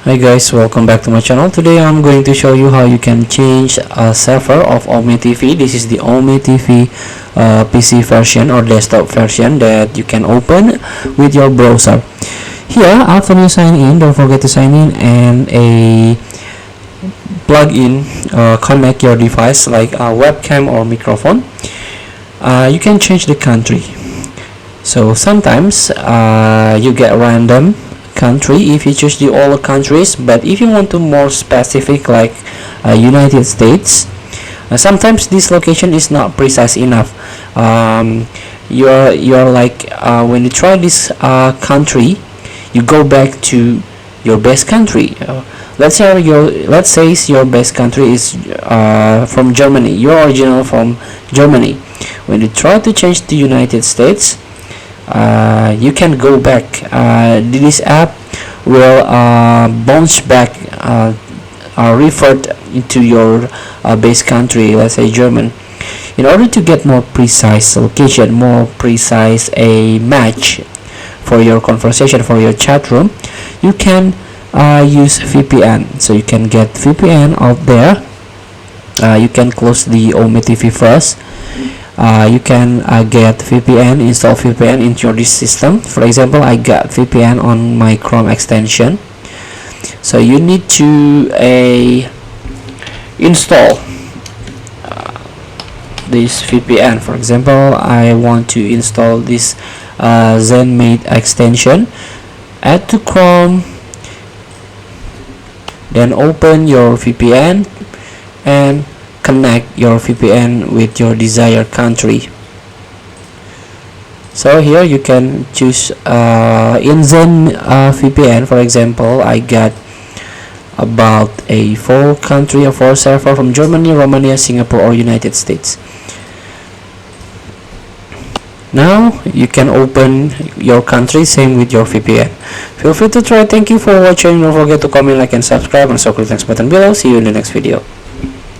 Hi guys, welcome back to my channel. Today I'm going to show you how you can change a server of Ome TV. This is the Ome TV PC version or desktop version that you can open with your browser. Here, after you sign in, don't forget to sign in and a plug-in connect your device like a webcam or microphone. You can change the country. So sometimes you get random country if you choose the all countries, but if you want to more specific like United States, sometimes this location is not precise enough. You're like when you try this country, you go back to your best country. Let's say your best country is from Germany. You're original from Germany. When you try to change to United States, you can go back. This app will bounce back, revert into your base country, let's say German. In order to get more precise location, more precise a match for your conversation, for your chat room, you can use VPN. So you can get VPN out there. You can close the Ome TV first. You can get VPN, install VPN into this system. For example, I got VPN on my Chrome extension. So you need to install this VPN. For example, I want to install this ZenMate extension. Add to Chrome, then open your VPN and connect your VPN with your desired country. So here you can choose in Zen VPN. For example, I got about a 4 country or 4 server from Germany, Romania, Singapore, or United States. Now you can open your country, same with your VPN. Feel free to try. Thank you for watching. Don't forget to comment, like, and subscribe, and so click the next button below. See you in the next video.